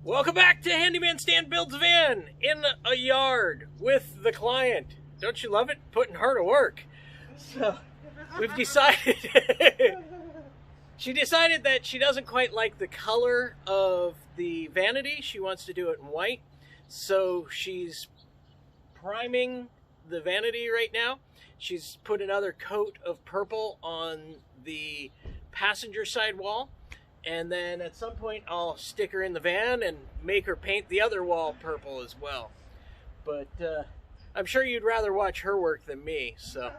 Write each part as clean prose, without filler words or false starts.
Welcome back to Handyman Stan Builds a van in a yard with the client. Don't you love it? Putting her to work. So we've decided, she decided that she doesn't quite like the color of the vanity. She wants to do it in white. So she's priming the vanity right now. She's put another coat of purple on the passenger side wall. And then at some point I'll stick her in the van and make her paint the other wall purple as well. But I'm sure you'd rather watch her work than me, so.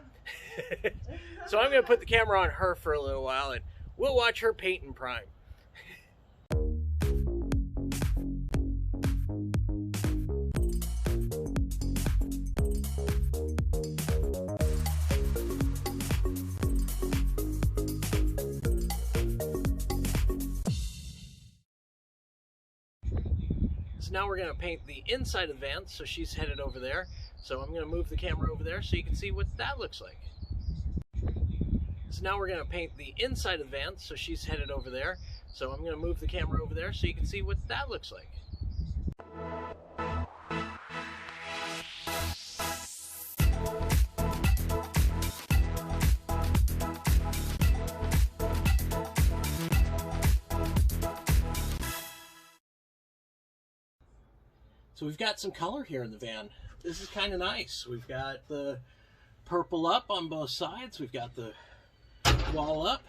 So I'm going to put the camera on her for a little while and we'll watch her paint and prime. So now we're going to paint the inside of the van, so she's headed over there. So I'm going to move the camera over there so you can see what that looks like. So now we're going to paint the inside of the van, so she's headed over there. So I'm going to move the camera over there so you can see what that looks like. So we've got some color here in the van. This is kind of nice. We've got the purple up on both sides. We've got the wall up.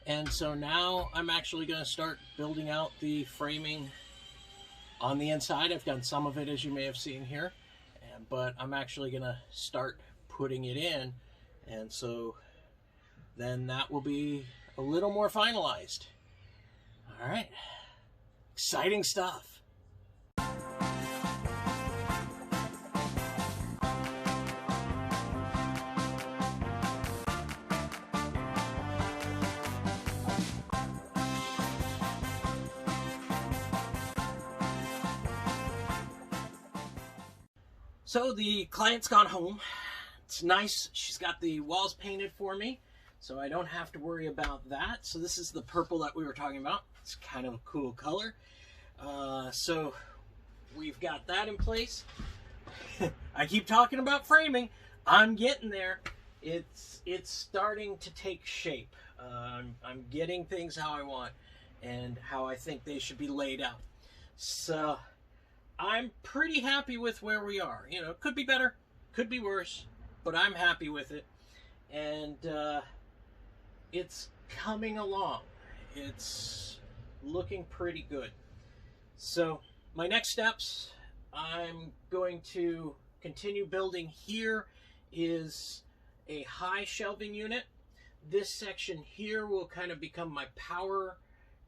And so now I'm actually going to start building out the framing on the inside. I've done some of it, as you may have seen here. But I'm actually going to start putting it in. And so then that will be a little more finalized. All right. Exciting stuff. So the client's gone home. It's nice. She's got the walls painted for me, so I don't have to worry about that. So this is the purple that we were talking about. It's kind of a cool color. So we've got that in place. I keep talking about framing. I'm getting there. It's starting to take shape. I'm getting things how I want and how I think they should be laid out. So I'm pretty happy with where we are. You know, it could be better, could be worse, but I'm happy with it. And it's coming along. It's looking pretty good. So my next steps, I'm going to continue building. Here is a high shelving unit. This section here will kind of become my power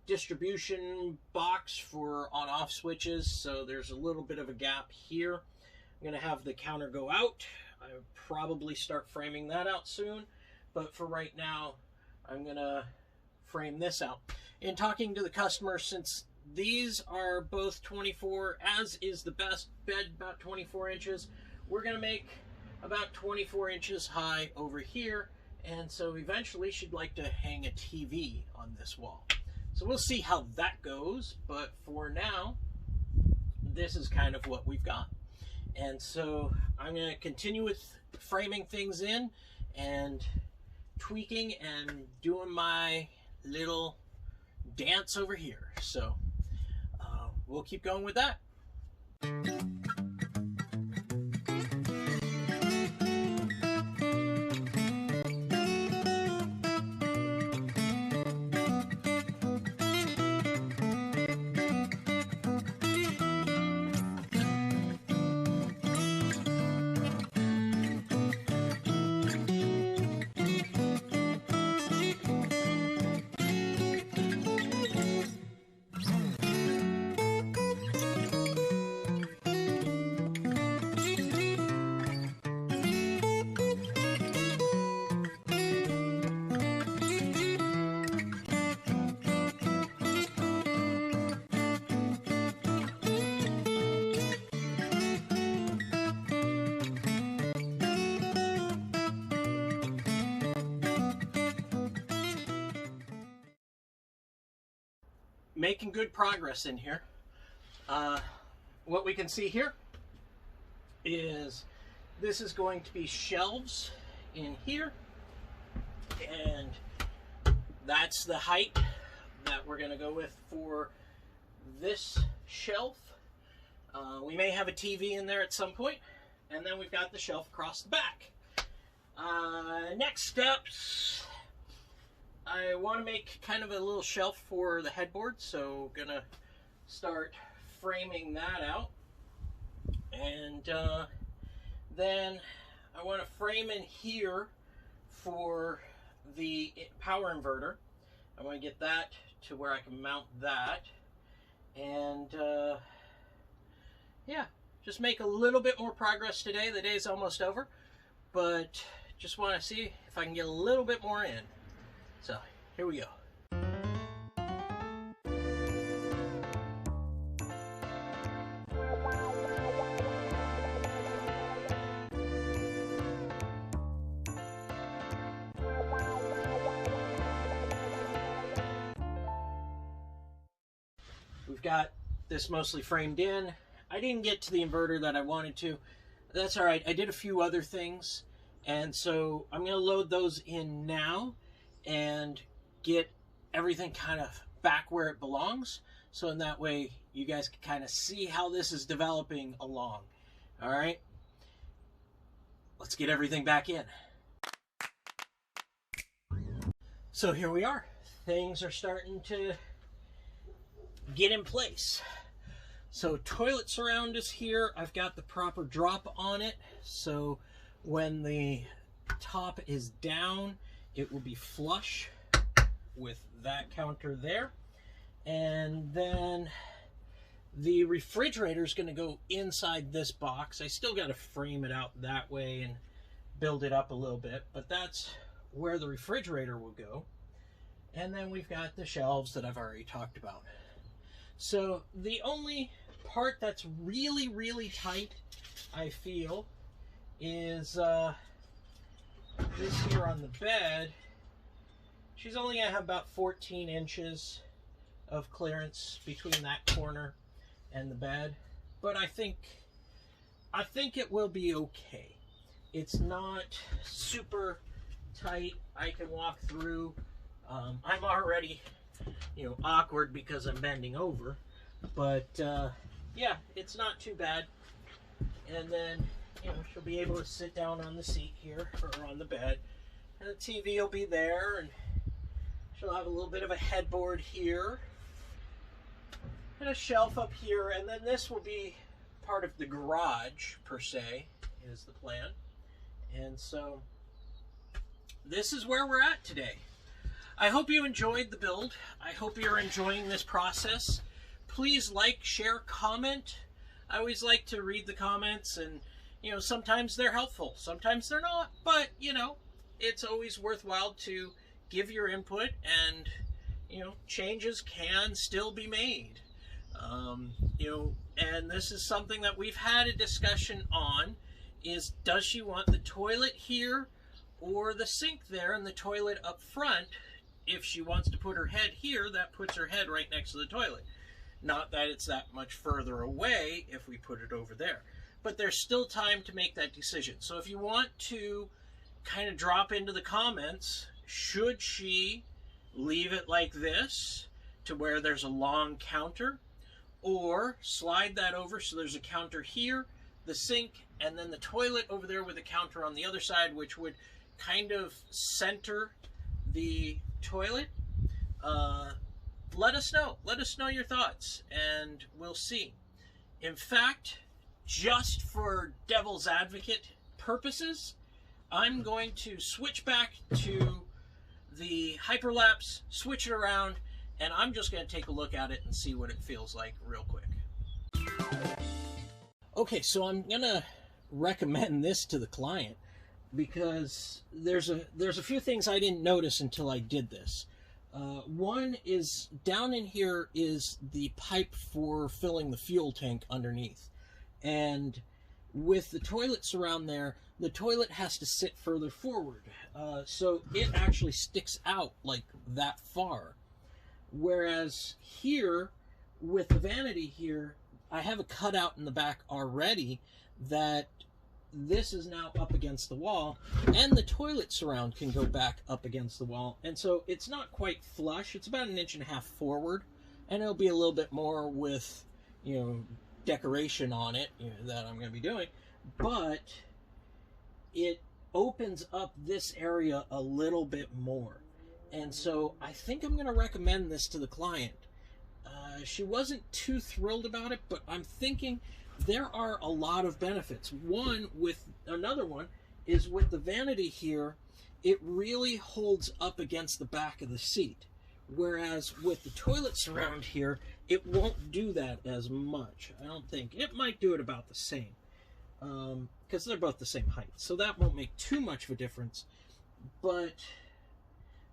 distribution box for on-off switches, so there's a little bit of a gap here. I'm going to have the counter go out. I'll probably start framing that out soon, but for right now I'm going to frame this out. In talking to the customer, since these are both 24, as is the best bed, about 24 inches, we're going to make about 24 inches high over here, and so eventually she'd like to hang a TV on this wall. So we'll see how that goes, but for now, this is kind of what we've got. And so I'm going to continue with framing things in and tweaking and doing my little dance over here. So we'll keep going with that. Making good progress in here. What we can see here is this is going to be shelves in here, and that's the height that we're going to go with for this shelf. We may have a TV in there at some point, and then we've got the shelf across the back. Next steps, I want to make kind of a little shelf for the headboard, so gonna start framing that out, and then I want to frame in here for the power inverter. I want to get that to where I can mount that, and yeah, just make a little bit more progress today. The day's almost over, but just want to see if I can get a little bit more in. So here we go. We've got this mostly framed in. I didn't get to the inverter that I wanted to. That's all right. I did a few other things, and so I'm going to load those in now and get everything kind of back where it belongs, so in that way you guys can kind of see how this is developing along. All right, let's get everything back in. So here we are. Things are starting to get in place. So toilet surround is here. I've got the proper drop on it, so when the top is down, it will be flush with that counter there. And then the refrigerator is going to go inside this box. I still got to frame it out that way and build it up a little bit, but that's where the refrigerator will go. And then we've got the shelves that I've already talked about. So the only part that's really, really tight, I feel, is this here on the bed. She's only going to have about 14 inches of clearance between that corner and the bed, but I think it will be okay. It's not super tight. I can walk through. I'm already, awkward because I'm bending over, but yeah, it's not too bad. And then, she'll be able to sit down on the seat here, or on the bed, and the TV will be there, and she'll have a little bit of a headboard here, and a shelf up here, and then this will be part of the garage, per se, is the plan. And so, this is where we're at today. I hope you enjoyed the build. I hope you're enjoying this process. Please like, share, comment. I always like to read the comments, and sometimes they're helpful, sometimes they're not, but it's always worthwhile to give your input, and changes can still be made. And this is something that we've had a discussion on, is does she want the toilet here or the sink there and the toilet up front? If she wants to put her head here, that puts her head right next to the toilet. Not that it's that much further away if we put it over there, but there's still time to make that decision. So if you want to kind of drop into the comments, should she leave it like this to where there's a long counter, or slide that over so there's a counter here, the sink, and then the toilet over there with a counter on the other side, which would kind of center the toilet? Let us know. Let us know your thoughts, and we'll see. In fact, just for devil's advocate purposes, I'm going to switch back to the hyperlapse, switch it around, and I'm just going to take a look at it and see what it feels like real quick. Okay, so I'm going to recommend this to the client because there's a few things I didn't notice until I did this. One is down in here is the pipe for filling the fuel tank underneath. And with the toilets around there, the toilet has to sit further forward. So it actually sticks out like that far. Whereas here, with the vanity here, I have a cutout in the back already that this is now up against the wall, and the toilet surround can go back up against the wall. And so it's not quite flush. It's about 1.5 inches forward, and it'll be a little bit more with, you know, decoration on it, you know, that I'm going to be doing. But it opens up this area a little bit more. And so I think I'm going to recommend this to the client. She wasn't too thrilled about it, but I'm thinking there are a lot of benefits. Another one is with the vanity here, it really holds up against the back of the seat. Whereas with the toilet surround here, it won't do that as much. I don't think. It might do it about the same. Because they're both the same height. So that won't make too much of a difference. But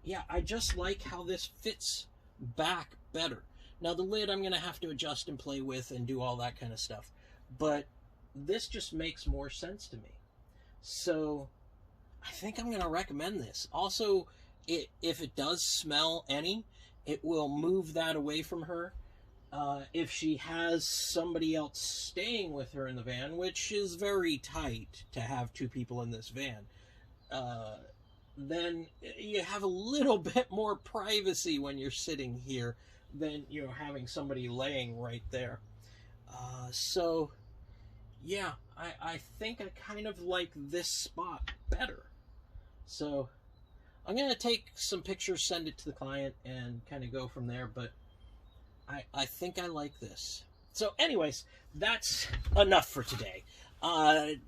yeah, I just like how this fits back better. Now the lid I'm going to have to adjust and play with and do all that kind of stuff. But this just makes more sense to me. So I think I'm going to recommend this. Also, if it does smell any, it will move that away from her. If she has somebody else staying with her in the van, which is very tight to have 2 people in this van, then you have a little bit more privacy when you're sitting here than, you know, having somebody laying right there. So yeah, I think I kind of like this spot better. So I'm going to take some pictures, send it to the client, and kind of go from there. But I think I like this. So anyways, that's enough for today. My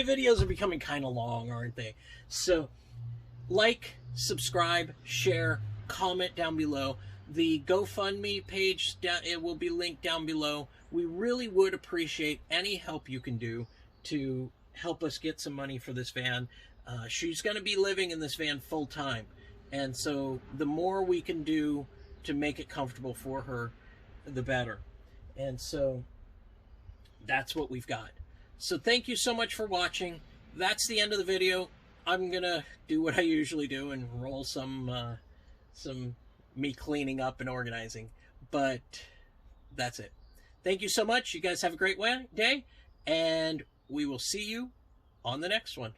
videos are becoming kind of long, aren't they? So like, subscribe, share, comment down below. The GoFundMe page, it will be linked down below. We really would appreciate any help you can do to help us get some money for this van. She's going to be living in this van full time. And so the more we can do to make it comfortable for her, the better. And so that's what we've got. So thank you so much for watching. That's the end of the video. I'm going to do what I usually do and roll some me cleaning up and organizing. But that's it. Thank you so much. You guys have a great day, and we will see you on the next one.